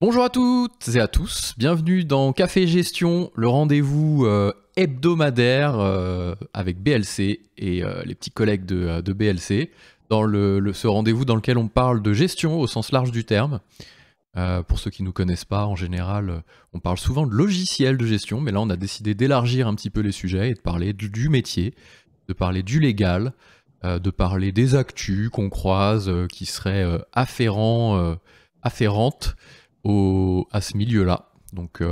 Bonjour à toutes et à tous, bienvenue dans Café Gestion, le rendez-vous hebdomadaire avec BLC et les petits collègues de BLC, dans ce rendez-vous dans lequel on parle de gestion au sens large du terme. Pour ceux qui ne nous connaissent pas, en général, on parle souvent de logiciels de gestion, mais là on a décidé d'élargir un petit peu les sujets et de parler du métier, de parler du légal, de parler des actus qu'on croise qui seraient afférentes à ce milieu-là. Donc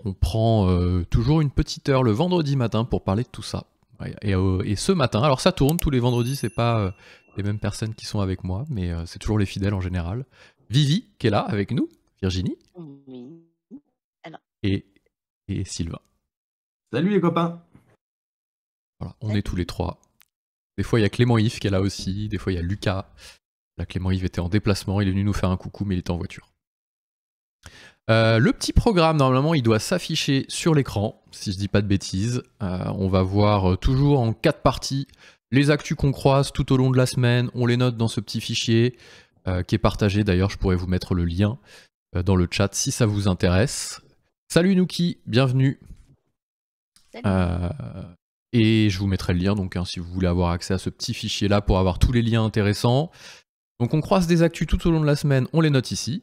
on prend toujours une petite heure le vendredi matin pour parler de tout ça. Et ce matin, alors ça tourne tous les vendredis, c'est pas les mêmes personnes qui sont avec moi, mais c'est toujours les fidèles en général. Vivi qui est là avec nous, Virginie Oui. Alors, et Sylvain. Salut les copains. Voilà, on est tous les trois. Des fois il y a Clément Yves qui est là aussi, des fois il y a Lucas. Là Clément Yves était en déplacement, il est venu nous faire un coucou mais il était en voiture. Le petit programme, normalement, il doit s'afficher sur l'écran, si je dis pas de bêtises. On va voir toujours en 4 parties les actus qu'on croise tout au long de la semaine. On les note dans ce petit fichier qui est partagé. D'ailleurs, je pourrais vous mettre le lien dans le chat si ça vous intéresse. Salut Nuki, bienvenue. Et je vous mettrai le lien donc, si vous voulez avoir accès à ce petit fichier-là pour avoir tous les liens intéressants. Donc on croise des actus tout au long de la semaine, on les note ici.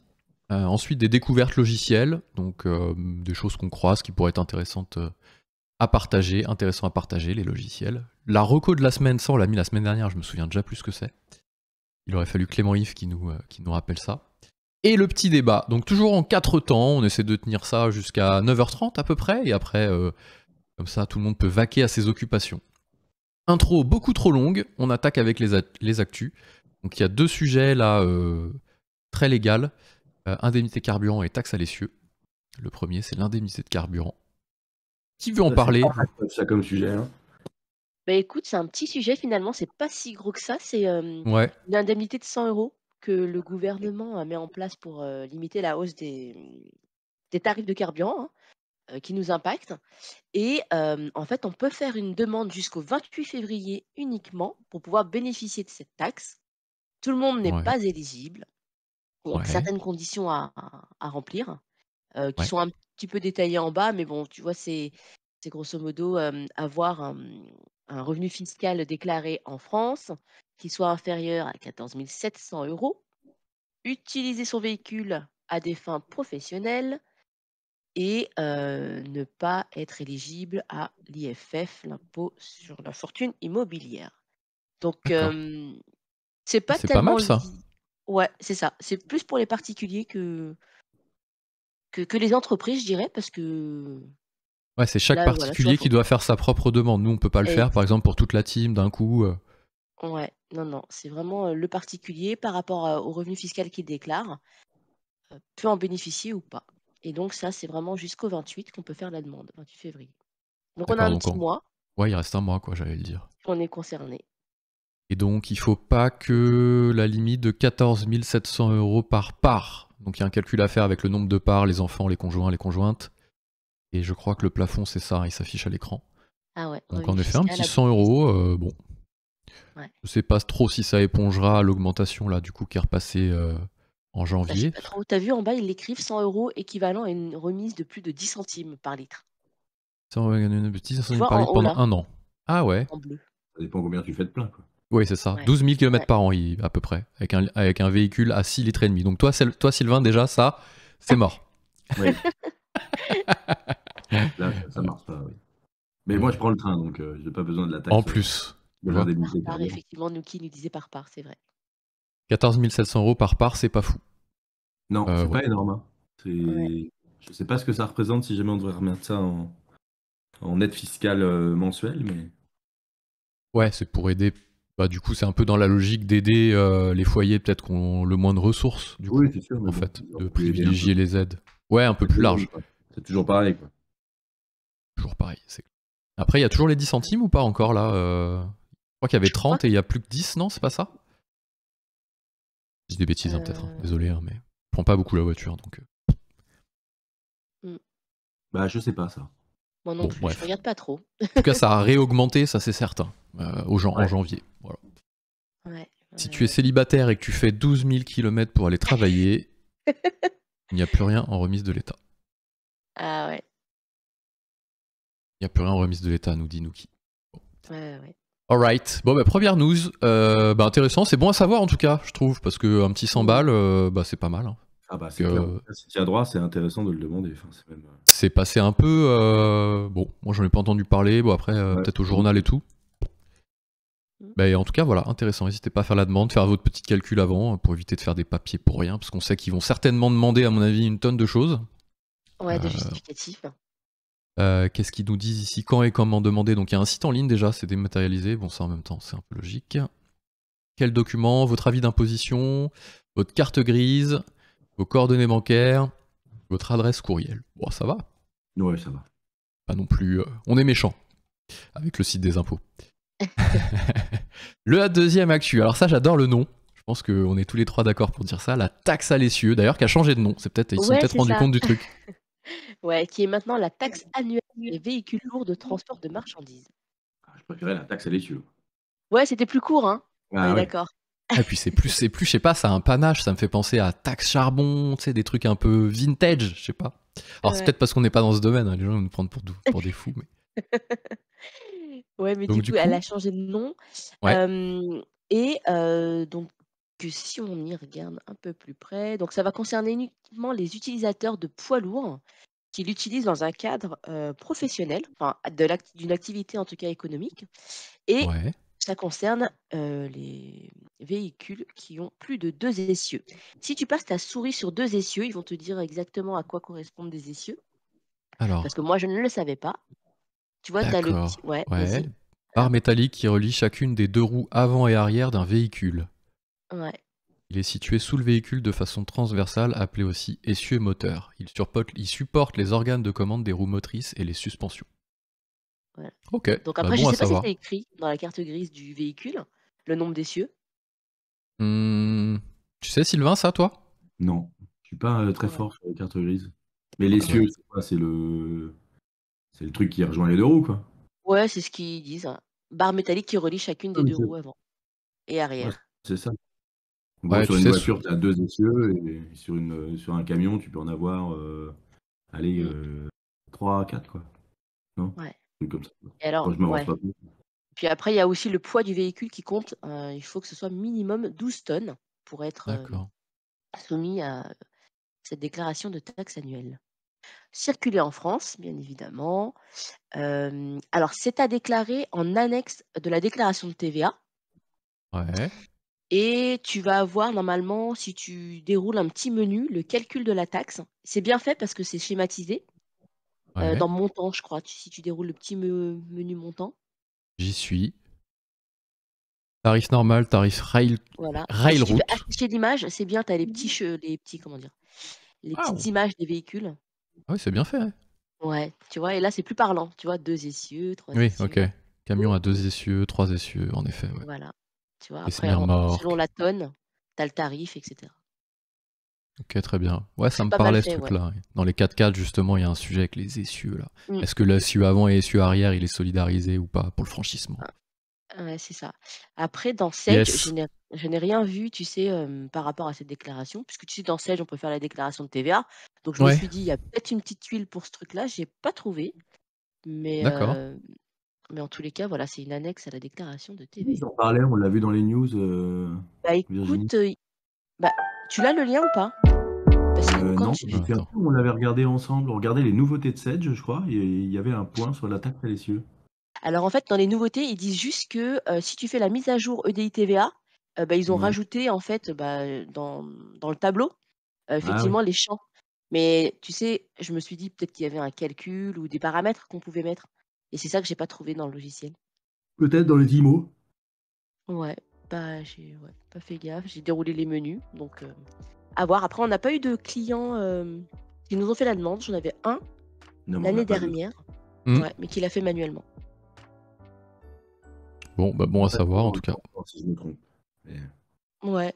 Ensuite des découvertes logicielles, donc des choses qu'on croise qui pourraient être intéressantes à partager, les logiciels. La reco de la semaine, ça on l'a mis la semaine dernière, je me souviens déjà plus ce que c'est. Il aurait fallu Clément Yves qui nous rappelle ça. Et le petit débat, donc toujours en 4 temps, on essaie de tenir ça jusqu'à 9h30 à peu près, et après, comme ça tout le monde peut vaquer à ses occupations. Intro beaucoup trop longue, on attaque avec les actus. Donc il y a 2 sujets là, très légaux. Indemnité carburant et taxe à l'essieu. Le premier, c'est l'indemnité de carburant. Qui veut en parler? Ça comme sujet. Hein. bah écoute, c'est un petit sujet finalement, c'est pas si gros que ça. C'est Ouais. une indemnité de 100 € que le gouvernement met en place pour limiter la hausse des tarifs de carburant qui nous impactent. Et en fait, on peut faire une demande jusqu'au 28 février uniquement pour pouvoir bénéficier de cette taxe. Tout le monde n'est Ouais. pas éligible. Il y a certaines conditions à remplir qui sont un petit peu détaillées en bas, mais bon, tu vois, c'est grosso modo avoir un revenu fiscal déclaré en France qui soit inférieur à 14 700 €, utiliser son véhicule à des fins professionnelles et ne pas être éligible à l'IFF, l'impôt sur la fortune immobilière. Donc, c'est pas C'est pas tellement mal ça. Ouais, c'est ça. C'est plus pour les particuliers que les entreprises, je dirais, parce que Ouais, c'est chaque là, voilà, tu vois, particulier qui doit faire sa propre demande. Nous, on peut pas le faire, par exemple, pour toute la team d'un coup. Ouais, non, c'est vraiment le particulier par rapport au revenu fiscal qu'il déclare, peut en bénéficier ou pas. Et donc ça, c'est vraiment jusqu'au 28 qu'on peut faire la demande, 28 février. Donc on a D'accord, un donc petit mois, ouais, il reste un mois, quoi, j'allais le dire. on est concerné. Et donc, il faut pas que la limite de 14 700 € par part. Donc, il y a un calcul à faire avec le nombre de parts, les enfants, les conjoints, les conjointes. Et je crois que le plafond, c'est ça, il s'affiche à l'écran. Ah ouais, Donc, revenu en effet, un fiscal petit à 100 €, bon. Ouais. Je sais pas trop si ça épongera l'augmentation là du coup qui est repassée en Bah, je sais janvier. pas trop. T'as vu en bas, ils l'écrivent 100 € équivalent à une remise de plus de 10 centimes par litre. Ça, on va gagner une petite Tu 500 vois, par en litre haut pendant là, un an. Ah ouais. en bleu. Ça dépend combien tu fais de plein. Quoi. Oui, c'est ça. Ouais. 12 000 km Ouais. par an à peu près. Avec un véhicule à 6 litres et demi. Donc toi Sylvain, déjà, ça, c'est mort. Oui. Là, ça marche pas, oui. Mais moi, je prends le train, donc j'ai pas besoin de la taxe. En plus, de tu vois, l'indemnité Par carburant. effectivement, Nuki nous disait par part, c'est vrai. 14 700 € par part, c'est pas fou. Non, c'est Ouais. pas énorme. Hein. Ouais. Je sais pas ce que ça représente si jamais on devrait remettre ça en aide fiscale mensuelle, mais... Ouais, c'est pour aider. Bah, du coup, c'est un peu dans la logique d'aider les foyers peut-être qui ont le moins de ressources, du coup, Oui, c'est sûr, mais en bon, fait, on de peut aider un peu. privilégier les aides. Ouais, un peu plus large. C'est toujours pareil, quoi. Toujours pareil. Après, il y a toujours les 10 centimes ou pas encore là Je crois qu'il y avait 30 et il y a plus que 10, non? C'est pas ça? Je dis des bêtises, hein, peut-être. Désolé, hein, mais je prends pas beaucoup la voiture, donc... Bah, je sais pas, ça. Moi non Bon, plus, bref. je regarde pas trop. En tout cas, ça a réaugmenté, ça c'est certain, en janvier. Voilà. Ouais, Si tu es célibataire et que tu fais 12 000 km pour aller travailler, Il n'y a plus rien en remise de l'État. Ah ouais. Il n'y a plus rien en remise de l'État, nous dit Nuki. Ouais, ouais. Alright. Bon, bah, première news. Intéressant. C'est bon à savoir en tout cas, je trouve, parce qu'un petit 100 balles, c'est pas mal. Hein. Ah bah c'est clair. Si tu as droit, c'est intéressant de le demander. Enfin, c'est même... C'est passé un peu. Bon, moi j'en ai pas entendu parler. Bon, après, peut-être au journal et tout. En tout cas, voilà, intéressant. N'hésitez pas à faire la demande, faire votre petit calcul avant pour éviter de faire des papiers pour rien, parce qu'on sait qu'ils vont certainement demander, à mon avis, une tonne de choses. Ouais, des justificatifs. Qu'est-ce qu'ils nous disent ici? Quand et comment demander? Donc il y a un site en ligne déjà, c'est dématérialisé. Bon, ça en même temps, c'est un peu logique. Quel document? Votre avis d'imposition, votre carte grise, vos coordonnées bancaires, votre adresse courriel. Bon, ça va. Ouais, ça va. Pas non plus. On est méchant avec le site des impôts. Le deuxième actu. Alors ça, j'adore le nom. Je pense qu'on est tous les trois d'accord pour dire ça. La taxe à l'essieu, d'ailleurs, qui a changé de nom. Ils se sont peut-être rendus compte du truc. Ouais, qui est maintenant la taxe annuelle des véhicules lourds de transport de marchandises. Je préférais la taxe à l'essieu. Ouais, c'était plus court, hein. Ah, ouais. D'accord. Et puis c'est plus, je sais pas, ça a un panache, ça me fait penser à taxe charbon, tu sais, des trucs un peu vintage, je sais pas. Alors c'est peut-être parce qu'on n'est pas dans ce domaine, hein, les gens vont nous prendre pour des fous. Mais... ouais, mais donc, du coup, elle a changé de nom. Ouais. Donc, si on y regarde un peu plus près, donc ça va concerner uniquement les utilisateurs de poids lourds qui l'utilisent dans un cadre professionnel, enfin d'une activité en tout cas économique. Et ça concerne les véhicules qui ont plus de 2 essieux. Si tu passes ta souris sur 2 essieux, ils vont te dire exactement à quoi correspondent des essieux. Alors. Parce que moi, je ne le savais pas. Tu vois, tu as le petit... Ouais. Barre métallique qui relie chacune des 2 roues avant et arrière d'un véhicule. Ouais. Il est situé sous le véhicule de façon transversale, appelé aussi essieu moteur. Il supporte les organes de commande des roues motrices et les suspensions. Ouais. Ok. Donc après, je sais pas si c'est écrit dans la carte grise du véhicule, le nombre d'essieux. Tu sais, Sylvain, ça, toi? Non. Je suis pas très fort sur les cartes grises. Mais l'essieu, c'est quoi? C'est le truc qui rejoint les 2 roues, quoi. Ouais, c'est ce qu'ils disent. Barre métallique qui relie chacune des 2 roues avant et arrière. Ouais, c'est ça. Bon, sur une voiture, tu as 2 essieux, et sur un camion, tu peux en avoir 3, 4, quoi. Non? Ouais. Comme ça. Et alors, moi, je me rends pas compte. Puis après, il y a aussi le poids du véhicule qui compte. Il faut que ce soit minimum 12 tonnes pour être soumis à cette déclaration de taxe annuelle. Circuler en France, bien évidemment. Alors, c'est à déclarer en annexe de la déclaration de TVA. Ouais. Et tu vas avoir normalement, si tu déroules un petit menu, le calcul de la taxe. C'est bien fait parce que c'est schématisé. Dans montant, je crois, si tu déroules le petit menu montant. J'y suis. Tarif normal, tarif rail Voilà. route. Si tu fais afficher l'image, c'est bien, tu as les petits, comment dire, les petites images des véhicules. Ah oui, c'est bien fait. Ouais. Ouais, tu vois, et là, c'est plus parlant. Tu vois, 2 essieux, 3 oui, essieux. ok. Camion à 2 essieux, 3 essieux, en effet. Ouais. Voilà. Tu vois, Et après, selon la tonne, tu as le tarif, etc. Ok, très bien. Ouais, ça me parlait ce truc-là. Ouais. Dans les 4x4, justement, il y a un sujet avec les essieux, là. Est-ce que l'essieu avant et l'essieu arrière, il est solidarisé ou pas pour le franchissement? Ouais, c'est ça. Après, dans Sage, je n'ai rien vu, tu sais, par rapport à cette déclaration, puisque tu sais, dans Sage, on peut faire la déclaration de TVA. Donc, je me suis dit, il y a peut-être une petite tuile pour ce truc-là. Je n'ai pas trouvé. Mais en tous les cas, voilà, c'est une annexe à la déclaration de TVA. J'en parlais, on l'a vu dans les news. Bah écoute, tu l'as le lien ou pas? Parce que non, on l'avait regardé ensemble. On regardait les nouveautés de Sage, je crois. Il y avait un point sur la taxe à l'essieu. Alors en fait, dans les nouveautés, ils disent juste que si tu fais la mise à jour EDI TVA, ils ont rajouté en fait dans le tableau effectivement les champs. Mais tu sais, je me suis dit peut-être qu'il y avait un calcul ou des paramètres qu'on pouvait mettre. Et c'est ça que j'ai pas trouvé dans le logiciel. Peut-être dans les IMO. Ouais, j'ai pas fait gaffe. J'ai déroulé les menus, donc à voir. Après, on n'a pas eu de clients qui nous ont fait la demande. J'en avais un l'année dernière, mais qui l'a fait manuellement. Bon à savoir en tout cas. Si je me trompe. Ouais.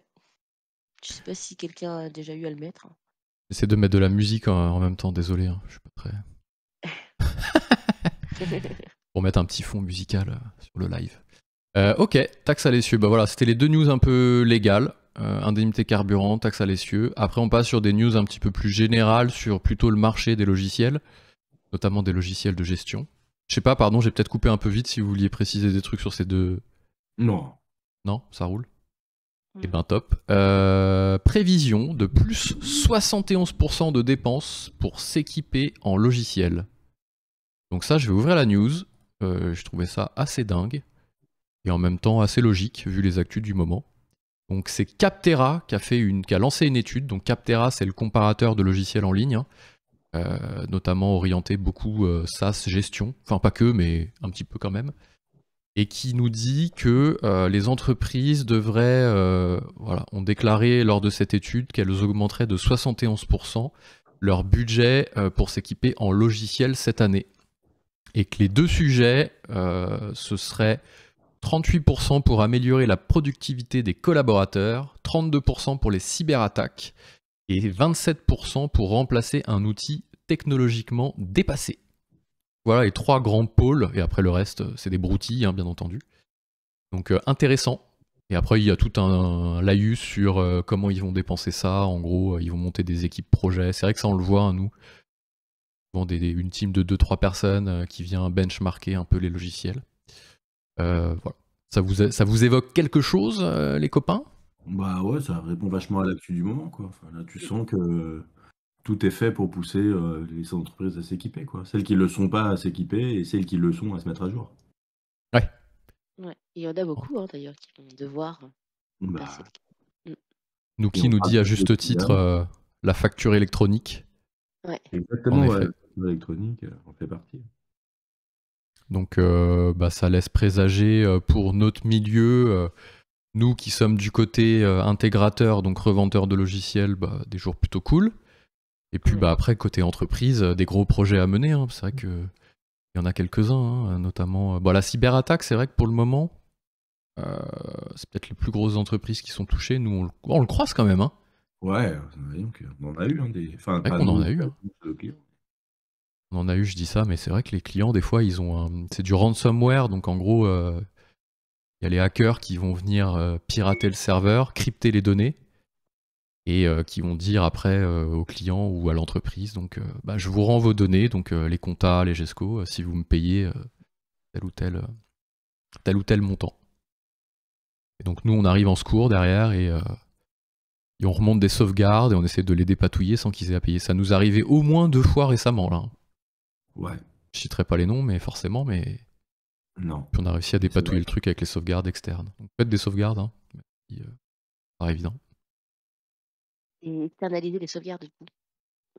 Je sais pas si quelqu'un a déjà eu à le mettre. J'essaie de mettre de la musique en même temps, désolé, je suis pas très... Pour mettre un petit fond musical sur le live. Ok, taxe à l'essieu. Bah voilà, c'était les 2 news un peu légales. indemnité carburant, taxe à l'essieu. Après, on passe sur des news un petit peu plus générales sur plutôt le marché des logiciels, notamment des logiciels de gestion. Je sais pas, pardon, j'ai peut-être coupé un peu vite si vous vouliez préciser des trucs sur ces deux. Non. Non, ça roule. Eh ben top. Prévision de plus 71% de dépenses pour s'équiper en logiciel. Donc ça, je vais ouvrir la news. Je trouvais ça assez dingue. Et en même temps assez logique, vu les actus du moment. Donc c'est Capterra qui a lancé une étude. Donc Capterra, c'est le comparateur de logiciels en ligne, notamment orienté beaucoup SaaS gestion. Enfin pas que, mais un petit peu quand même. Et qui nous dit que les entreprises ont déclaré lors de cette étude qu'elles augmenteraient de 71% leur budget pour s'équiper en logiciel cette année. Et que les deux sujets, ce serait 38% pour améliorer la productivité des collaborateurs, 32% pour les cyberattaques et 27% pour remplacer un outil technologiquement dépassé. Voilà les trois grands pôles, et après le reste, c'est des broutilles, hein, bien entendu. Donc intéressant. Et après, il y a tout un laïus sur comment ils vont dépenser ça. En gros, ils vont monter des équipes projets. C'est vrai que ça, on le voit, hein, nous. Souvent une team de 2-3 personnes qui vient benchmarker un peu les logiciels. Voilà. Ça vous évoque quelque chose, les copains? Bah ouais, ça répond vachement à l'actu du moment, quoi. Enfin, là, tu sens que tout est fait pour pousser les entreprises à s'équiper, quoi. Celles qui ne le sont pas à s'équiper et celles qui le sont à se mettre à jour. Ouais. Ouais. Il y en a beaucoup, d'ailleurs, qui vont devoir passer le cap. Nuki nous dit à juste titre la facture électronique. Ouais. Exactement, ouais. La facture électronique, on fait partie. Donc ça laisse présager pour notre milieu, nous qui sommes du côté intégrateur, donc revendeur de logiciels, des jours plutôt cool. Et puis après, côté entreprise, des gros projets à mener. Hein. C'est vrai qu'il y en a quelques-uns, hein, notamment la cyberattaque, c'est vrai que pour le moment, c'est peut-être les plus grosses entreprises qui sont touchées. Nous, on le croise quand même. Hein. Ouais, on en a eu. Enfin, on en a eu. Hein. On en a eu, je dis ça, mais c'est vrai que les clients, des fois, c'est du ransomware, donc en gros, il y a les hackers qui vont venir pirater le serveur, crypter les données, et qui vont dire après au client ou à l'entreprise, donc je vous rends vos données, donc les comptas, les GESCO, si vous me payez tel ou tel montant. Et donc nous, on arrive en secours derrière et on remonte des sauvegardes et on essaie de les dépatouiller sans qu'ils aient à payer. Ça nous est arrivé au moins 2 fois récemment, là. Ouais. Je citerai pas les noms, mais forcément, mais... Non. Puis on a réussi à dépatouiller le truc avec les sauvegardes externes. Donc faites des sauvegardes, hein. C'est pas évident. Et externaliser les sauvegardes, du coup,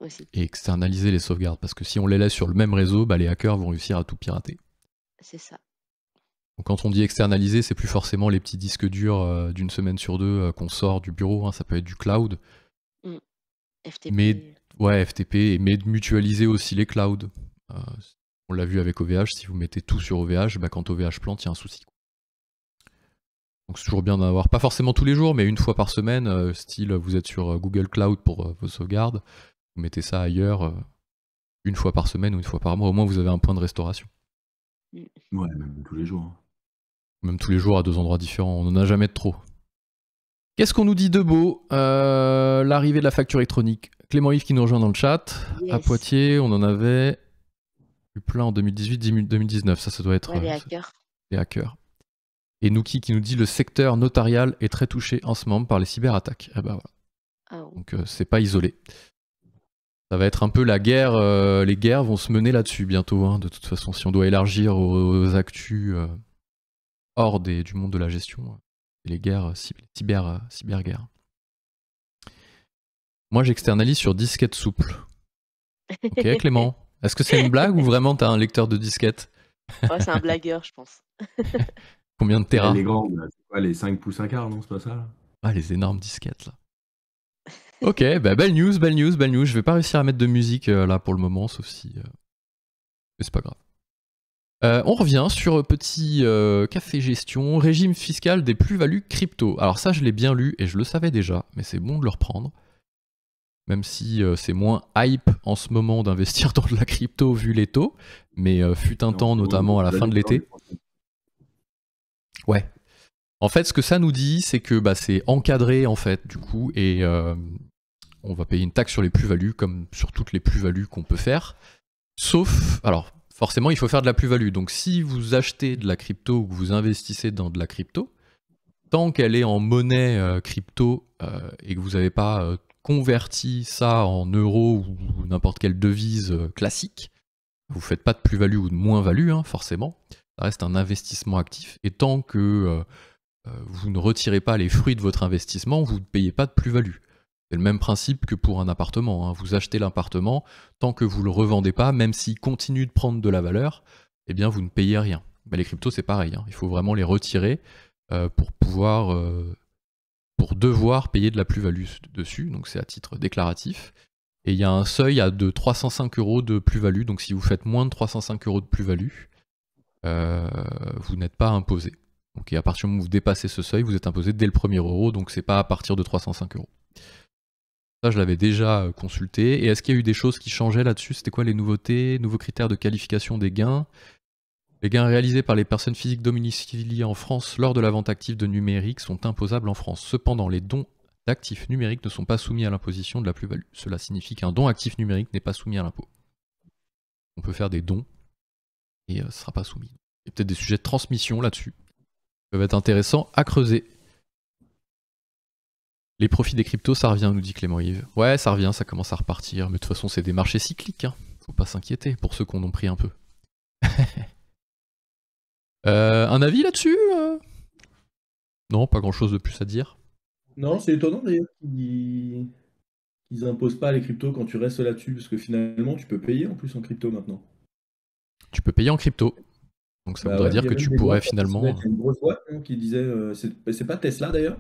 aussi. Et externaliser les sauvegardes, parce que si on les laisse sur le même réseau, les hackers vont réussir à tout pirater. C'est ça. Donc quand on dit externaliser, c'est plus forcément les petits disques durs d'une semaine sur deux qu'on sort du bureau, hein. Ça peut être du cloud. FTP. Mais, ouais, FTP, mais de mutualiser aussi les clouds. On l'a vu avec OVH, si vous mettez tout sur OVH, quand OVH plante, il y a un souci. Donc c'est toujours bien d'avoir, pas forcément tous les jours, mais une fois par semaine, style vous êtes sur Google Cloud pour vos sauvegardes, vous mettez ça ailleurs une fois par semaine ou une fois par mois, au moins vous avez un point de restauration. Ouais, même tous les jours. Hein. Même tous les jours à 2 endroits différents, on n'en a jamais de trop. Qu'est-ce qu'on nous dit de beau? L'arrivée de la facture électronique. Clément Yves qui nous rejoint dans le chat. Yes. À Poitiers, on en avait eu plein en 2018-2019. Ça doit être les hackers. Les hackers. Et Nuki qui nous dit le secteur notarial est très touché en ce moment par les cyberattaques. Eh ben voilà. Oh. Donc c'est pas isolé. Ça va être un peu la guerre. Les guerres vont se mener là-dessus bientôt. Hein, de toute façon, si on doit élargir aux actus hors du monde de la gestion. Les guerres, cyberguerres. Moi, j'externalise sur disquette souple. Ok, Clément. Est-ce que c'est une blague ou vraiment t'as un lecteur de disquette? Ouais, c'est un blagueur, je pense. Combien de terras? Les grands, c'est quoi, les 5 pouces 1 quart, non? C'est pas ça là? Ah, les énormes disquettes, là. Ok, belle news. Je vais pas réussir à mettre de musique là pour le moment, sauf si... Mais c'est pas grave. On revient sur petit café gestion, régime fiscal des plus-values crypto. Alors ça, je l'ai bien lu et je le savais déjà, mais c'est bon de le reprendre. Même si c'est moins hype en ce moment d'investir dans de la crypto vu les taux, mais fut un temps, notamment à la fin de l'été. Ouais. En fait, ce que ça nous dit, c'est que c'est encadré, en fait, du coup, et on va payer une taxe sur les plus-values, comme sur toutes les plus-values qu'on peut faire. Sauf, alors, forcément, il faut faire de la plus-value. Donc, si vous achetez de la crypto ou que vous investissez dans de la crypto, tant qu'elle est en monnaie crypto et que vous n'avez pas converti ça en euros ou n'importe quelle devise classique, vous ne faites pas de plus-value ou de moins-value, hein, forcément. Ça reste un investissement actif. Et tant que vous ne retirez pas les fruits de votre investissement, vous ne payez pas de plus-value. C'est le même principe que pour un appartement, hein. Vous achetez l'appartement, tant que vous ne le revendez pas, même s'il continue de prendre de la valeur, eh bien vous ne payez rien. Les cryptos, c'est pareil, hein. Il faut vraiment les retirer pour devoir payer de la plus-value dessus, donc c'est à titre déclaratif. Et il y a un seuil de 305 € de plus-value, donc si vous faites moins de 305 € de plus-value, vous n'êtes pas imposé. Donc, et à partir du moment où vous dépassez ce seuil, vous êtes imposé dès le premier euro, donc c'est pas à partir de 305 €. Ça, je l'avais déjà consulté. Et est-ce qu'il y a eu des choses qui changeaient là-dessus? C'était quoi les nouveautés? Nouveaux critères de qualification des gains. Les gains réalisés par les personnes physiques domiciliées en France lors de la vente active de numérique sont imposables en France. Cependant, les dons d'actifs numériques ne sont pas soumis à l'imposition de la plus-value. Cela signifie qu'un don actif numérique n'est pas soumis à l'impôt. On peut faire des dons et ce ne sera pas soumis. Il y a peut-être des sujets de transmission là-dessus qui peuvent être intéressants à creuser. Les profits des cryptos, ça revient, nous dit Clément Yves. Ouais, ça revient, ça commence à repartir. Mais de toute façon, c'est des marchés cycliques, hein. Faut pas s'inquiéter pour ceux qui en ont pris un peu. Un avis là-dessus Non, pas grand-chose de plus à dire. Non, c'est étonnant d'ailleurs qu'ils imposent pas les cryptos quand tu restes là-dessus, parce que finalement, tu peux payer en plus en crypto maintenant. Tu peux payer en crypto. Donc ça voudrait dire que tu pourrais finalement... Il y a une grosse boîte qui disait... c'est pas Tesla d'ailleurs?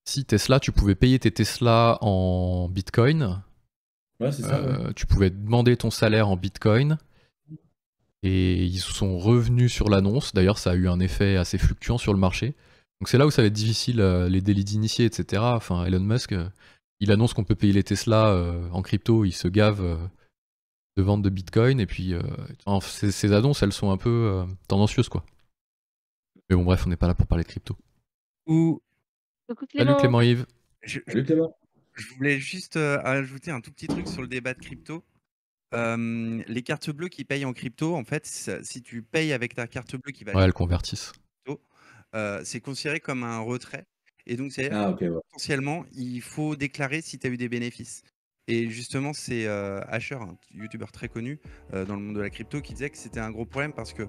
Si Tesla, tu pouvais payer tes Tesla en Bitcoin. Ouais, c'est ça. Ouais. Tu pouvais demander ton salaire en Bitcoin. Et ils sont revenus sur l'annonce. D'ailleurs, ça a eu un effet assez fluctuant sur le marché. Donc c'est là où ça va être difficile, les délits d'initiés, etc. Enfin, Elon Musk, il annonce qu'on peut payer les Tesla en crypto, il se gave de vente de Bitcoin. Et puis, ces annonces, elles sont un peu tendancieuses, quoi. Mais bon, bref, on n'est pas là pour parler de crypto. Coucou Clément. Salut Clément-Yves. Salut Clément. Je voulais juste ajouter un tout petit truc sur le débat de crypto. Les cartes bleues qui payent en crypto, en fait, si tu payes avec ta carte bleue qui va... Ouais, elles convertissent. C'est considéré comme un retrait. Et donc, c'est potentiellement, il faut déclarer si tu as eu des bénéfices. Et justement, c'est Asher, un youtubeur très connu dans le monde de la crypto, qui disait que c'était un gros problème parce que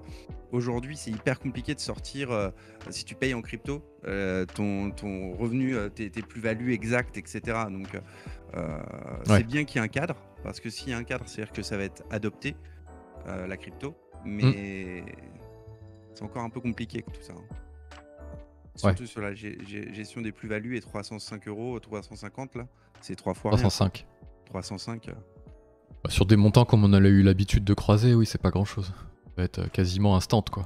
aujourd'hui, c'est hyper compliqué de sortir, si tu payes en crypto, ton revenu, tes plus-values exactes, etc. Donc, c'est bien qu'il y ait un cadre, parce que s'il y a un cadre, c'est-à-dire que ça va être adopté, la crypto, mais c'est encore un peu compliqué tout ça. Surtout sur la gestion des plus-values et 305 €, 350 là, c'est 3 fois 305. Rien. 305. Sur des montants comme on a eu l'habitude de croiser, oui, c'est pas grand-chose. Ça va être quasiment instant, quoi.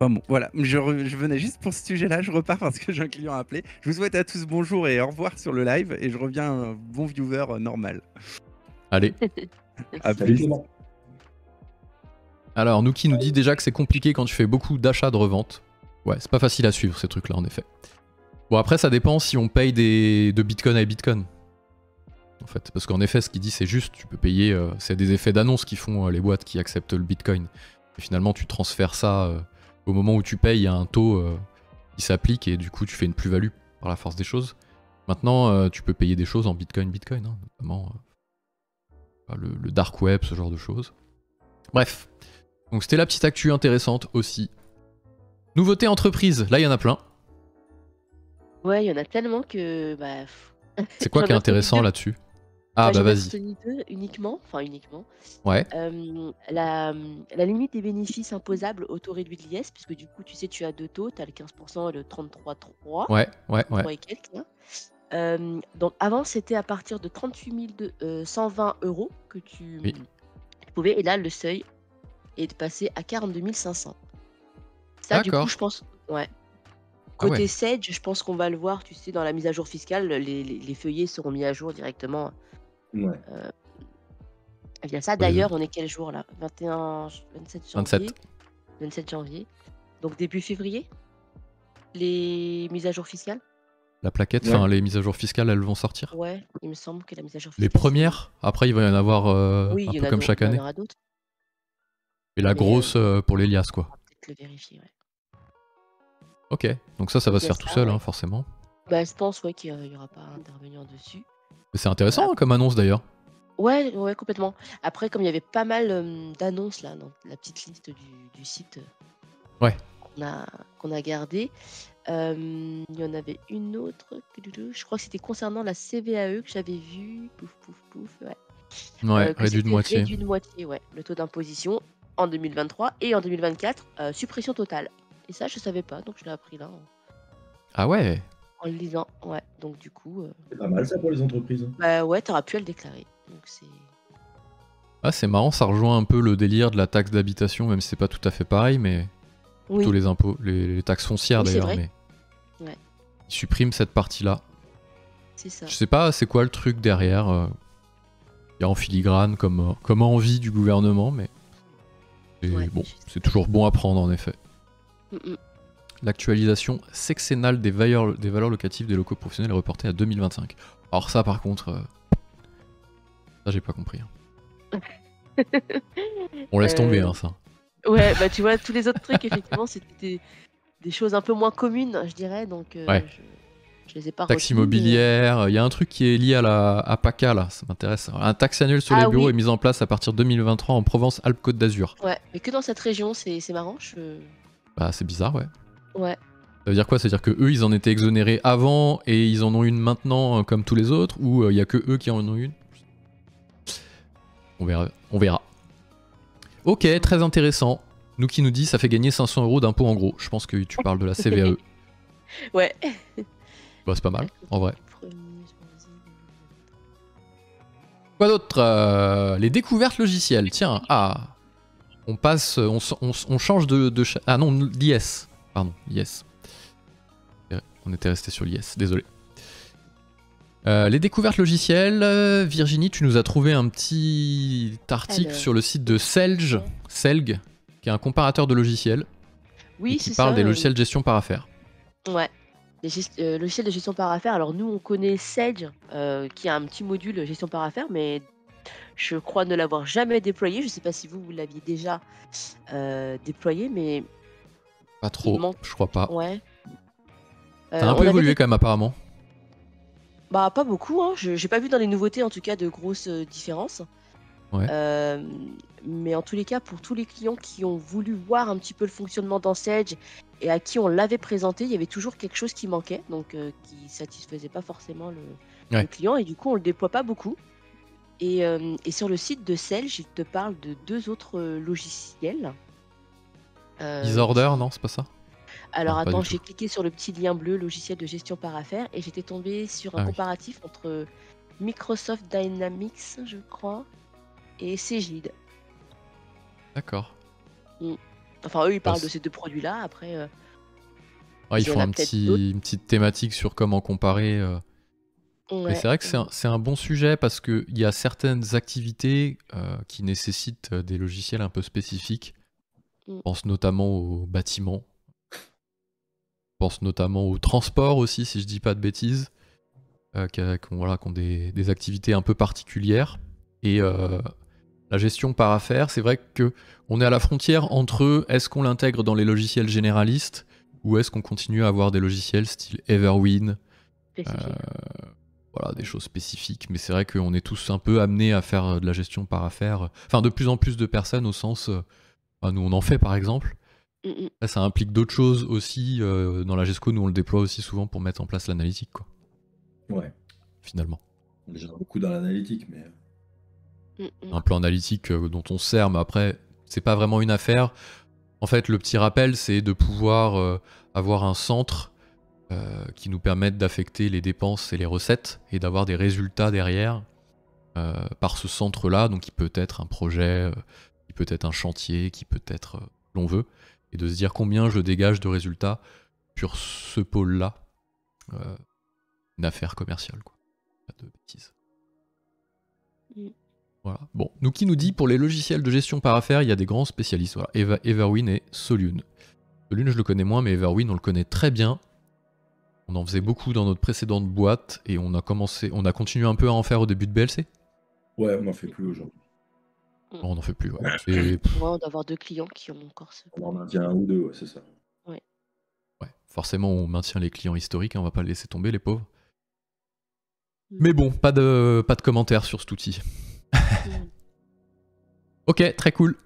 Bon, voilà, je venais juste pour ce sujet-là, je repars parce que j'ai un client à appeler. Je vous souhaite à tous bonjour et au revoir sur le live et je reviens un bon viewer normal. Allez. À plus. Alors, Nuki nous dit déjà que c'est compliqué quand tu fais beaucoup d'achats de revente. Ouais, c'est pas facile à suivre ces trucs-là, en effet. Bon, après, ça dépend si on paye de Bitcoin à Bitcoin. En fait, parce qu'en effet, ce qu'il dit, c'est juste, tu peux payer, c'est des effets d'annonce qui font les boîtes qui acceptent le Bitcoin. Et finalement, tu transfères ça au moment où tu payes, il y a un taux qui s'applique et du coup, tu fais une plus-value par la force des choses. Maintenant, tu peux payer des choses en Bitcoin, hein, notamment le dark web, ce genre de choses. Bref, donc c'était la petite actu intéressante aussi. Nouveauté entreprise, là il y en a plein. Ouais, il y en a tellement que... C'est quoi qui est intéressant là-dessus? Ah bah vas-y. Uniquement. Ouais. La limite des bénéfices imposables au taux réduit de l'IS, puisque du coup, tu sais, tu as deux taux, tu as le 15% et le 33,3. Ouais. 3 et quelques, hein. Donc avant, c'était à partir de 38 120 € que tu pouvais, et là, le seuil est de passer à 42 500. Ça, du coup, je pense... Ouais. Côté Sage, je pense qu'on va le voir, tu sais, dans la mise à jour fiscale, les feuillets seront mis à jour directement. Ouais. Via ça, d'ailleurs, on est quel jour là? 27 janvier. 27 janvier. Donc début février? Les mises à jour fiscales? La plaquette, enfin les mises à jour fiscales, elles vont sortir? Ouais, il me semble que la mise à jour Les fiscale, c'est premières? Après, il va y en avoir oui, un il y en peu a comme chaque il y en année. aura d'autres, Et la mais grosse pour les liasses, on quoi. pourra peut-être le vérifier, ouais. Ok, donc ça Donc va il se y a faire tout ça, seul, ouais. hein, forcément. Bah, je pense, ouais, qu'il y aura pas à intervenir dessus. Mais c'est intéressant hein, comme annonce d'ailleurs. Ouais, ouais, complètement. Après, comme il y avait pas mal, d'annonces là, dans la petite liste du site, Ouais. qu'on a gardée, il y en avait une autre, je crois que c'était concernant la CVAE que j'avais vue, pouf, pouf, pouf, ouais. Ouais, Que réduit de c'était moitié. réduit de moitié, ouais, le taux d'imposition en 2023 et en 2024, suppression totale. Et ça, je savais pas, donc je l'ai appris là Ah ouais. en le lisant, ouais. Donc du coup, C'est pas mal ça pour les entreprises. bah ouais, tu auras pu à le déclarer. Donc c'est Ah, c'est marrant, ça rejoint un peu le délire de la taxe d'habitation, même si c'est pas tout à fait pareil, mais oui, tous les impôts, les taxes foncières oui, c'est d'ailleurs, vrai. mais Ouais, ils suppriment cette partie-là. c'est ça. Je sais pas c'est quoi le truc derrière. Il y a en filigrane comme envie du gouvernement, mais Ouais, bon, je sais c'est pas. toujours bon à prendre en effet. Mm, mm. L'actualisation sexennale des valeurs locatives des locaux professionnels est reportée à 2025. Alors ça par contre, ça j'ai pas compris. Hein. On laisse tomber hein, ça. Ouais, bah tu vois, tous les autres trucs, effectivement, c'était des choses un peu moins communes, je dirais, donc Ouais. je les ai pas Taxe retenues, mais immobilière, il y a un truc qui est lié à PACA là, ça m'intéresse. Un taxe annuel sur les bureaux oui, est mise en place à partir de 2023 en Provence-Alpes-Côte d'Azur. ouais, mais que dans cette région, c'est marrant, Bah c'est bizarre ouais. ouais. Ça veut dire quoi? C'est-à-dire que eux ils en étaient exonérés avant et ils en ont une maintenant comme tous les autres, ou il y a que eux qui en ont une? On verra. Ok, très intéressant. Nous qui nous dit ça fait gagner 500 € d'impôt en gros. Je pense que tu parles de la CVAE. Ouais. Bah c'est pas mal, en vrai. Quoi d'autre? Les découvertes logicielles. Tiens, on passe, on change de ah non, l'IS. Pardon, l'IS. On était resté sur l'IS, désolé. Les découvertes logicielles, Virginie, tu nous as trouvé un petit article sur le site de Selg, qui est un comparateur de logiciels. Oui, qui parle des logiciels de gestion par affaires. Ouais, logiciels de gestion par affaires. Alors nous, on connaît Sage, qui a un petit module gestion par affaires, mais je crois ne l'avoir jamais déployé. Je ne sais pas si vous l'aviez déjà déployé, mais pas trop, je crois pas. Ouais. Ça a un peu évolué quand même apparemment. Bah pas beaucoup, hein. J'ai pas vu dans les nouveautés en tout cas de grosses différences. Ouais. Mais en tous les cas, pour tous les clients qui ont voulu voir un petit peu le fonctionnement dans Sage et à qui on l'avait présenté, il y avait toujours quelque chose qui manquait, donc qui satisfaisait pas forcément le client, et du coup on le déploie pas beaucoup. Et sur le site de Sage, il te parle de 2 autres logiciels. Disorder, non, c'est pas ça? Alors non, attends, j'ai cliqué sur le petit lien bleu, logiciel de gestion par affaires, et j'étais tombée sur un comparatif entre Microsoft Dynamics, je crois, et Cegid. D'accord. Enfin, eux, ils parlent de ces 2 produits-là. Après, ils font une petite thématique sur comment comparer. Mais c'est vrai que c'est un bon sujet parce qu'il y a certaines activités qui nécessitent des logiciels un peu spécifiques. Je pense notamment aux bâtiments. Je pense notamment au transport aussi, si je dis pas de bêtises. Qui ont des activités un peu particulières. Et la gestion par affaires, c'est vrai qu'on est à la frontière entre est-ce qu'on l'intègre dans les logiciels généralistes ou est-ce qu'on continue à avoir des logiciels style Everwin, voilà, des choses spécifiques. Mais c'est vrai qu'on est tous un peu amenés à faire de la gestion par affaires. Enfin, de plus en plus de personnes au sens... nous, on en fait par exemple. Là, ça implique d'autres choses aussi. Dans la GESCO, nous, on le déploie aussi souvent pour mettre en place l'analytique, quoi. Ouais. Finalement. Déjà beaucoup dans l'analytique, mais... Un plan analytique dont on se sert, mais après, c'est pas vraiment une affaire. En fait, le petit rappel, c'est de pouvoir avoir un centre qui nous permette d'affecter les dépenses et les recettes et d'avoir des résultats derrière par ce centre-là. Donc, qui peut être un projet, qui peut être un chantier, qui peut être l'on veut, et de se dire combien je dégage de résultats sur ce pôle-là. Une affaire commerciale, quoi. Pas de bêtises. Voilà. Bon, Nuki nous dit pour les logiciels de gestion par affaires, il y a des grands spécialistes. Voilà. Everwin et Solune. Lune, je le connais moins, mais Everwind, on le connaît très bien. On en faisait beaucoup dans notre précédente boîte et on a continué un peu à en faire au début de BLC. Ouais, on n'en fait plus aujourd'hui. On n'en fait plus, ouais. On doit avoir 2 clients qui ont encore ce. On en maintient 1 ou 2, ouais, c'est ça. Ouais. Ouais, forcément, on maintient les clients historiques, hein, on va pas les laisser tomber, les pauvres. Mais bon, pas de commentaires sur cet outil. Ok, très cool.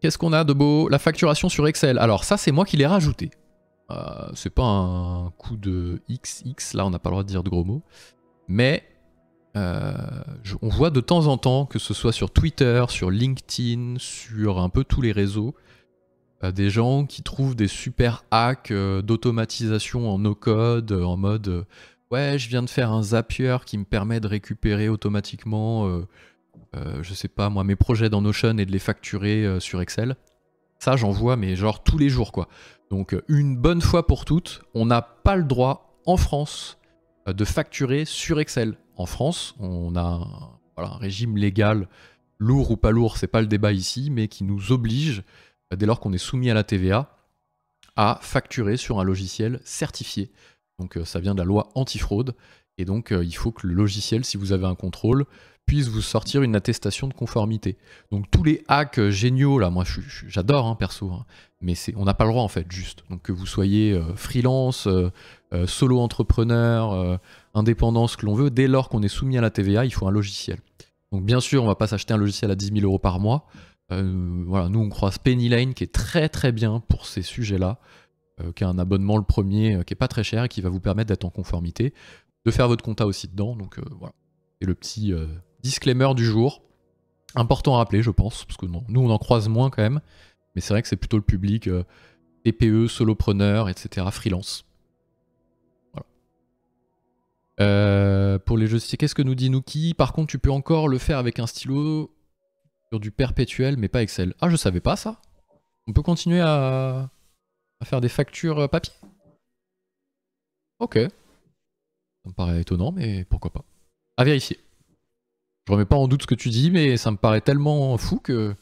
Qu'est-ce qu'on a de beau? La facturation sur Excel. Alors ça, c'est moi qui l'ai rajouté. C'est pas un coup de XX, là on n'a pas le droit de dire de gros mots. Mais on voit de temps en temps, que ce soit sur Twitter, sur LinkedIn, sur un peu tous les réseaux, des gens qui trouvent des super hacks d'automatisation en no-code, en mode ouais, je viens de faire un Zapier qui me permet de récupérer automatiquement, je sais pas moi, mes projets dans Notion et de les facturer sur Excel. Ça, j'en vois, mais genre tous les jours, quoi. Donc, une bonne fois pour toutes, on n'a pas le droit, en France, de facturer sur Excel. En France, on a un régime légal, lourd ou pas lourd, c'est pas le débat ici, mais qui nous oblige, dès lors qu'on est soumis à la TVA, à facturer sur un logiciel certifié. Donc, ça vient de la loi antifraude. Et donc, il faut que le logiciel, si vous avez un contrôle, puisse vous sortir une attestation de conformité. Donc tous les hacks géniaux, là, moi j'adore, hein, perso, hein, mais on n'a pas le droit en fait, juste. Donc que vous soyez freelance, solo-entrepreneur, indépendant, ce que l'on veut, dès lors qu'on est soumis à la TVA, il faut un logiciel. Donc bien sûr, on ne va pas s'acheter un logiciel à 10 000 € par mois. Voilà, nous on croise Pennylane qui est très très bien pour ces sujets-là, qui a un abonnement le premier, qui est pas très cher et qui va vous permettre d'être en conformité, de faire votre compta aussi dedans. Donc voilà, c'est le petit disclaimer du jour. Important à rappeler, je pense, parce que nous on en croise moins quand même, mais c'est vrai que c'est plutôt le public TPE, solopreneur, etc., freelance. Voilà. Pour les jeux, qu'est-ce que nous dit Nuki? Par contre, tu peux encore le faire avec un stylo sur du perpétuel, mais pas Excel. Ah, je savais pas ça. On peut continuer à faire des factures papier? Ok. Ça me paraît étonnant, mais pourquoi pas. À vérifier. Je remets pas en doute ce que tu dis, mais ça me paraît tellement fou que...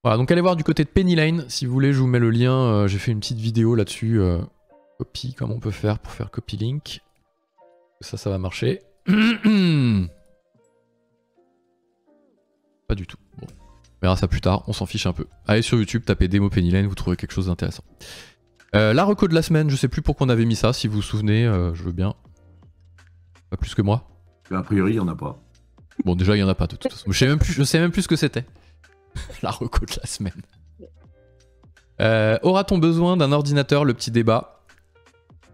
Voilà, donc allez voir du côté de Pennylane, si vous voulez, je vous mets le lien, j'ai fait une petite vidéo là-dessus, copie, comment on peut faire pour faire copy link. Ça va marcher. Pas du tout. Bon, on verra ça plus tard, on s'en fiche un peu. Allez sur YouTube, tapez démo Pennylane, vous trouverez quelque chose d'intéressant. La reco de la semaine, je sais plus pourquoi on avait mis ça, si vous vous souvenez, je veux bien. Pas plus que moi. A priori, il n'y en a pas. Bon, déjà, il n'y en a pas de toute façon. Je sais même plus ce que c'était. La reco de la semaine. Aura-t-on besoin d'un ordinateur? Le petit débat.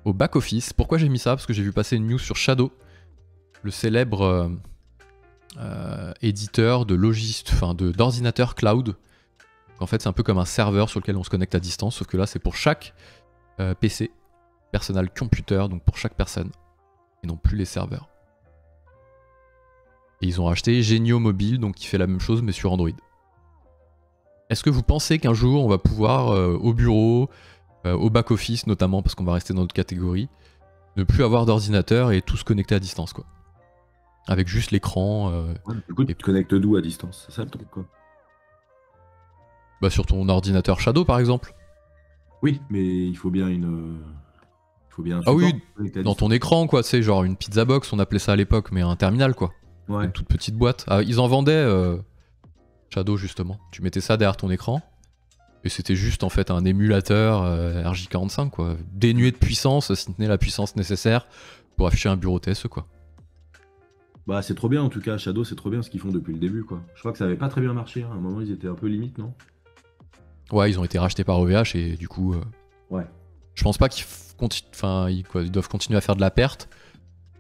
Au back-office. Pourquoi j'ai mis ça? Parce que j'ai vu passer une news sur Shadow, le célèbre éditeur d'ordinateurs cloud. En fait, c'est un peu comme un serveur sur lequel on se connecte à distance, sauf que là, c'est pour chaque PC, personal computer, donc pour chaque personne, et non plus les serveurs. Et ils ont racheté Genio Mobile, donc qui fait la même chose, mais sur Android. Est-ce que vous pensez qu'un jour, on va pouvoir, au bureau, au back-office notamment, parce qu'on va rester dans notre catégorie, ne plus avoir d'ordinateur et tout se connecter à distance, quoi? Avec juste l'écran. Ouais, du coup, tu te connectes d'où à distance? C'est ça le truc, quoi. Bah sur ton ordinateur Shadow, par exemple. Oui, mais il faut bien un ah oui, dans ton écran, quoi, tu sais, genre une pizza box, on appelait ça à l'époque, mais un terminal, quoi. Ouais. Une toute petite boîte. Ah, ils en vendaient, Shadow, justement. Tu mettais ça derrière ton écran, et c'était juste, en fait, un émulateur RJ45, quoi. Dénué de puissance, si ce n'est la puissance nécessaire pour afficher un bureau TSE, quoi. Bah c'est trop bien, en tout cas, Shadow, c'est trop bien ce qu'ils font depuis le début, quoi. Je crois que ça avait pas très bien marché, hein. À un moment, ils étaient un peu limite, non? Ouais, ils ont été rachetés par OVH, et du coup... ouais. Je pense pas qu'ils doivent continuer à faire de la perte.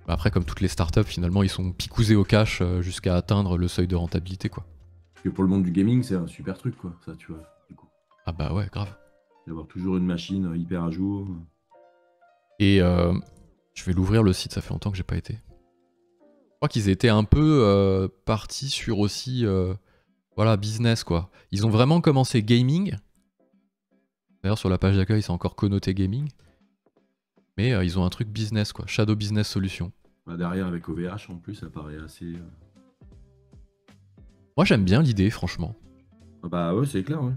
Après, comme toutes les startups, finalement, ils sont picousés au cash jusqu'à atteindre le seuil de rentabilité, quoi. Parce que pour le monde du gaming, c'est un super truc, quoi, ça, tu vois, du coup. Ah bah ouais, grave. D'avoir toujours une machine hyper à jour. Et je vais l'ouvrir le site, ça fait longtemps que j'ai pas été. Je crois qu'ils étaient un peu partis sur aussi, voilà, business, quoi. Ils ont vraiment commencé gaming. D'ailleurs, sur la page d'accueil, c'est encore connoté gaming. Mais ils ont un truc business, quoi. Shadow Business Solutions. Bah derrière, avec OVH, en plus, ça paraît assez... Moi, j'aime bien l'idée, franchement. Bah ouais, c'est clair, ouais.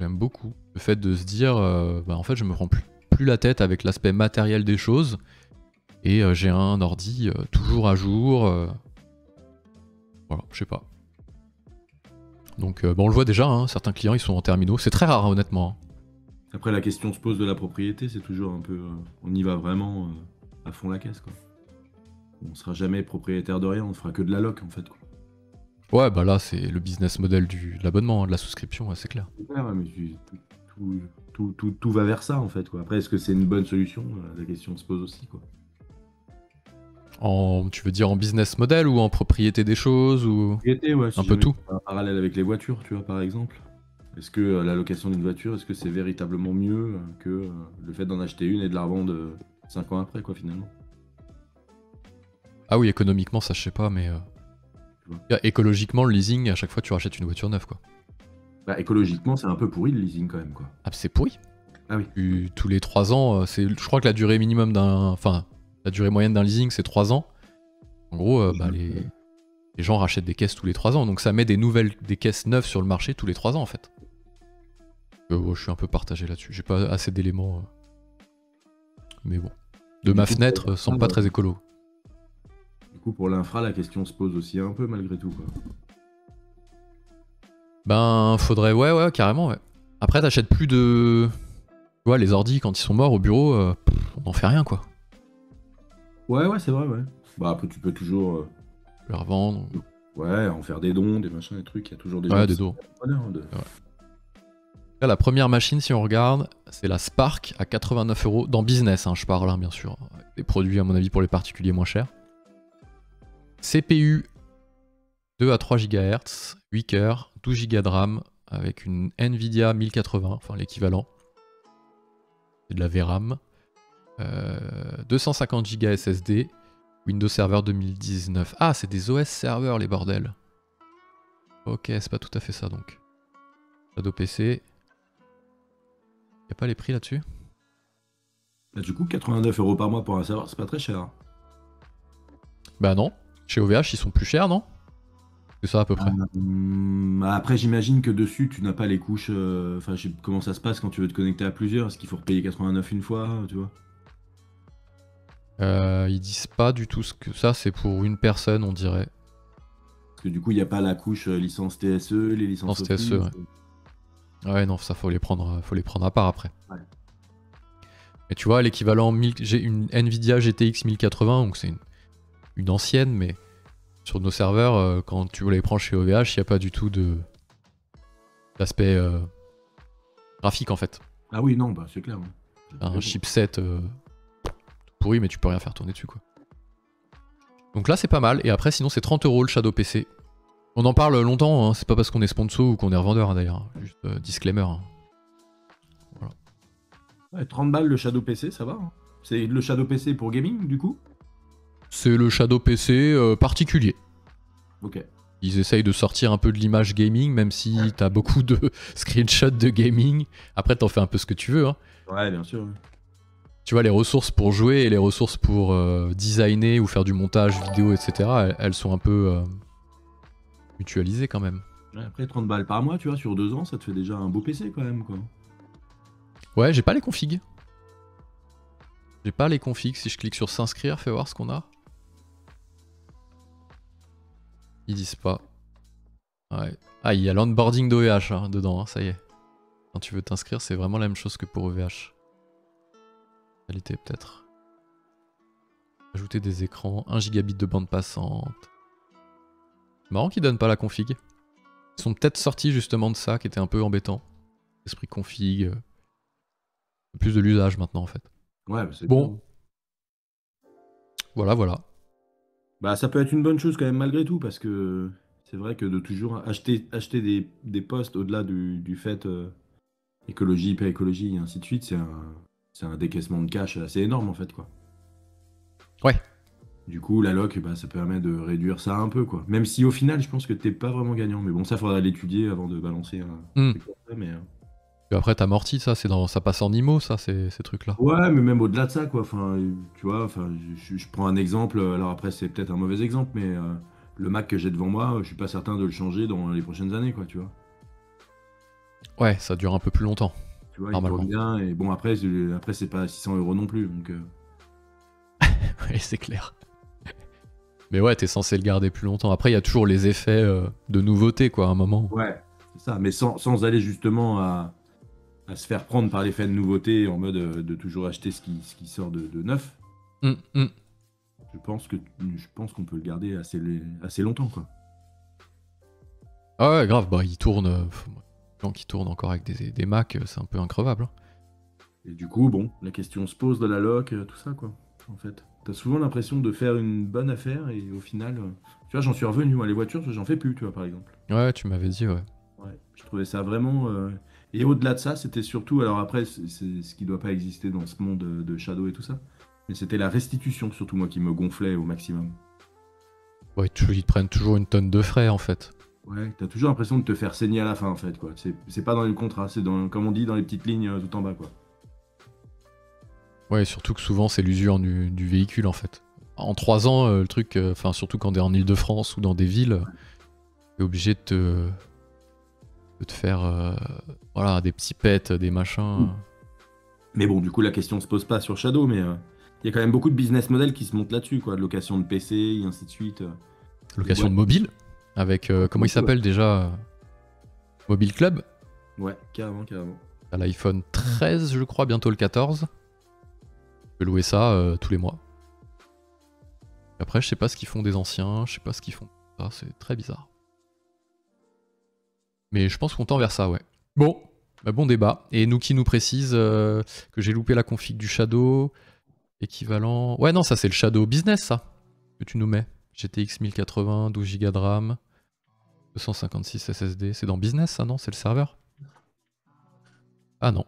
J'aime beaucoup. Le fait de se dire, en fait, je me prends plus la tête avec l'aspect matériel des choses. Et j'ai un ordi toujours à jour. Voilà, je sais pas. Donc on le voit déjà, hein, certains clients ils sont en terminaux. C'est très rare, honnêtement. Après, la question se pose de la propriété, c'est toujours un peu... on y va vraiment à fond la caisse, quoi. On sera jamais propriétaire de rien, on fera que de la loc, en fait, quoi. Ouais, bah là, c'est le business model de l'abonnement, de la souscription, ouais, c'est clair. Ouais, mais tout va vers ça, en fait, quoi. Après, est-ce que c'est une bonne solution? La question se pose aussi, quoi. Tu veux dire en business model ou en propriété des choses ou Propriété, ouais, si un peu tout. Un parallèle avec les voitures, tu vois, par exemple. Est-ce que la location d'une voiture, est-ce que c'est véritablement mieux que le fait d'en acheter une et de la revendre 5 ans après, quoi, finalement? Ah oui, économiquement, ça je sais pas, mais écologiquement, le leasing, à chaque fois tu rachètes une voiture neuve, quoi. Bah, écologiquement, c'est un peu pourri le leasing quand même, quoi. Ah, c'est pourri. Ah oui. Tous les 3 ans, je crois que la durée minimum la durée moyenne d'un leasing, c'est 3 ans. En gros, les gens rachètent des caisses tous les 3 ans, donc ça met des caisses neuves sur le marché tous les 3 ans, en fait. Je suis un peu partagé là-dessus, j'ai pas assez d'éléments. Mais bon. De ma fenêtre, semble pas très écolo. Du coup, pour l'infra, la question se pose aussi un peu, malgré tout, quoi. Ben, faudrait, ouais, carrément, ouais. Après, t'achètes plus de... Tu vois, les ordis, quand ils sont morts au bureau, on n'en fait rien, quoi. Ouais, c'est vrai, ouais. Bah, après, tu peux toujours... les revendre. Ouais, en faire des dons, des machins, des trucs, il y a toujours des gens... Ouais, des dons. Ouais. Là, la première machine, si on regarde, c'est la Spark à 89 €. Dans business, hein, je parle, hein, bien sûr. Des produits, à mon avis, pour les particuliers moins chers. CPU 2 à 3 GHz, 8 cœurs, 12 Go de RAM, avec une Nvidia 1080, enfin l'équivalent. C'est de la VRAM. 250 Go SSD. Windows Server 2019. Ah, c'est des OS serveurs, les bordels. Ok, c'est pas tout à fait ça, donc. Shadow PC. Y'a pas les prix là-dessus? Bah, du coup, 89 € par mois pour un serveur, c'est pas très cher. Hein. Bah non. Chez OVH, ils sont plus chers, non? C'est ça à peu près. Après, j'imagine que dessus, tu n'as pas les couches... Enfin, je sais comment ça se passe quand tu veux te connecter à plusieurs. Est-ce qu'il faut repayer 89 une fois, tu vois? Ils disent pas du tout ce que ça, c'est pour une personne, on dirait. Parce que du coup, il n'y a pas la couche licence TSE, les licences TSE, ouais. Ouais, non, ça, faut les prendre à part après. Ouais. Et tu vois, l'équivalent, j'ai une Nvidia GTX 1080, donc c'est une ancienne, mais sur nos serveurs, quand tu les prends chez OVH, il n'y a pas du tout d'aspect graphique en fait. Ah oui, non, bah c'est clair. Ouais. Un chipset pourri, mais tu peux rien faire tourner dessus, quoi. Donc là, c'est pas mal. Et après, sinon, c'est 30 € le Shadow PC. On en parle longtemps, hein. C'est pas parce qu'on est sponsor ou qu'on est revendeur, hein, d'ailleurs. Juste disclaimer. Hein. Voilà. Ouais, 30 balles le Shadow PC, ça va. Hein. C'est le Shadow PC pour gaming, du coup? C'est le Shadow PC particulier. Ok. Ils essayent de sortir un peu de l'image gaming, même si t'as beaucoup de screenshots de gaming. Après, t'en fais un peu ce que tu veux. Hein. Ouais, bien sûr. Ouais. Tu vois, les ressources pour jouer et les ressources pour designer ou faire du montage vidéo, etc., elles sont un peu mutualisées quand même. Ouais, après, 30 balles par mois, tu vois, sur 2 ans, ça te fait déjà un beau PC quand même, quoi. Ouais, j'ai pas les configs. J'ai pas les configs. Si je clique sur s'inscrire, fais voir ce qu'on a. Ils disent pas. Ouais. Ah, il y a l'onboarding d'OVH hein, dedans, hein, ça y est. Quand tu veux t'inscrire, c'est vraiment la même chose que pour OVH. Qualité peut-être. Ajouter des écrans, 1 gigabit de bande passante. Marrant qu'ils donnent pas la config. Ils sont peut-être sortis justement de ça, qui était un peu embêtant. Esprit config. Plus de l'usage maintenant en fait. Ouais, bah c'est bon. Voilà. Bah ça peut être une bonne chose quand même malgré tout, parce que c'est vrai que de toujours acheter des postes au-delà du fait écologie, hyper écologie et ainsi de suite, c'est un décaissement de cash assez énorme en fait, quoi. Ouais. Du coup, la loc, bah, ça permet de réduire ça un peu, quoi. Même si au final, je pense que t'es pas vraiment gagnant. Mais bon, ça, faudra l'étudier avant de balancer un truc comme ça, mais... Et après, t'amortis, ça, ça passe en IMO, ça, ces trucs-là. Ouais, mais même au-delà de ça, quoi. Enfin, tu vois, enfin, je prends un exemple. Alors après, c'est peut-être un mauvais exemple, mais le Mac que j'ai devant moi, je suis pas certain de le changer dans les prochaines années, quoi, tu vois. Ouais, ça dure un peu plus longtemps. Tu vois, il tourne bien. Et bon, après c'est pas 600 € non plus. Donc, ouais, c'est clair. Mais ouais, t'es censé le garder plus longtemps. Après, il y a toujours les effets de nouveauté, quoi, à un moment. Ouais, c'est ça. Mais sans aller justement à se faire prendre par l'effet de nouveauté en mode de toujours acheter ce qui sort de neuf. Je pense qu'on peut le garder assez longtemps, quoi. Ah ouais, grave. Bah, il tourne. Les gens qui tournent encore avec des Mac, c'est un peu increvable. Et du coup, bon, la question se pose de la loc, tout ça, quoi. En fait, t'as souvent l'impression de faire une bonne affaire et au final, tu vois, j'en suis revenu. Moi, les voitures, j'en fais plus, tu vois, par exemple. Ouais, tu m'avais dit, ouais. Ouais, je trouvais ça vraiment. Et au-delà de ça, c'était surtout. Alors après, c'est ce qui doit pas exister dans ce monde de Shadow et tout ça. Mais c'était la restitution, surtout moi, qui me gonflait au maximum. Ouais, ils te prennent toujours une tonne de frais, en fait. Ouais, t'as toujours l'impression de te faire saigner à la fin, en fait, quoi. C'est pas dans le contrat, c'est comme on dit, dans les petites lignes tout en bas, quoi. Ouais, surtout que souvent, c'est l'usure du véhicule, en fait. En 3 ans, le truc, surtout quand t'es en Ile-de-France ou dans des villes, t'es obligé de te faire voilà, des petits pets, des machins. Mais bon, du coup, la question se pose pas sur Shadow, mais il y a quand même beaucoup de business models qui se montent là-dessus, quoi. De location de PC, et ainsi de suite. Location de mobile, avec, comment il s'appelle déjà Mobile Club. Ouais, carrément. T'as l'iPhone 13, je crois, bientôt le 14. Tu peux louer ça tous les mois. Après, je sais pas ce qu'ils font des anciens, je sais pas ce qu'ils font. Ça, c'est très bizarre. Mais je pense qu'on tend vers ça, ouais. Bon, bon débat. Et nous qui nous précise que j'ai loupé la config du Shadow. Équivalent... Ouais, non, ça c'est le Shadow Business, ça, que tu nous mets. GTX 1080, 12 Go de RAM, 256 SSD. C'est dans Business, ça, non? C'est le serveur? Ah non,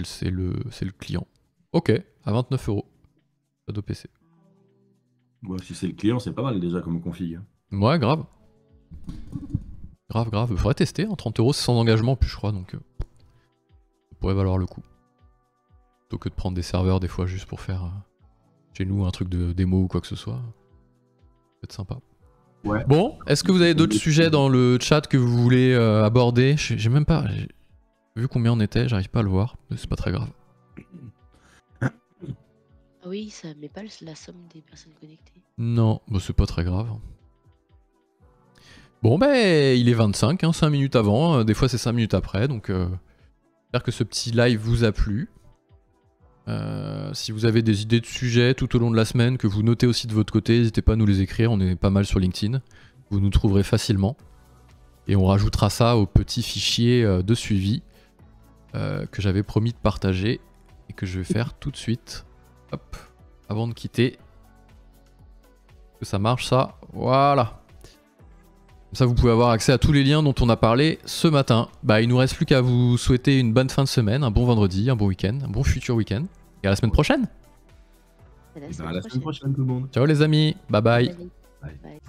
c'est le client. Ok, à 29 €. Shadow PC. Ouais, si c'est le client, c'est pas mal déjà comme config. Ouais, grave. Grave. Faudrait tester. En 30 €, c'est sans engagement en plus, je crois, donc ça pourrait valoir le coup. Plutôt que de prendre des serveurs des fois juste pour faire chez nous un truc de démo ou quoi que ce soit. Ça peut être sympa. Ouais. Bon, est-ce que vous avez d'autres sujets dans le chat que vous voulez aborder? J'ai même pas... Vu combien on était, j'arrive pas à le voir, mais c'est pas très grave. Ah oui, ça met pas la somme des personnes connectées. Non, bah c'est pas très grave. Bon ben, il est 25, 5 minutes avant, des fois c'est 5 minutes après, donc j'espère que ce petit live vous a plu. Si vous avez des idées de sujets tout au long de la semaine, que vous notez aussi de votre côté, n'hésitez pas à nous les écrire, on est pas mal sur LinkedIn, vous nous trouverez facilement. Et on rajoutera ça au petit fichier de suivi que j'avais promis de partager et que je vais faire tout de suite, hop, avant de quitter. Que ça marche ça, voilà. Comme ça vous pouvez avoir accès à tous les liens dont on a parlé ce matin. Bah il nous reste plus qu'à vous souhaiter une bonne fin de semaine, un bon vendredi, un bon week-end, un bon futur week-end. Et à la semaine prochaine. À la semaine prochaine tout le monde. Ciao les amis, bye bye. Bye.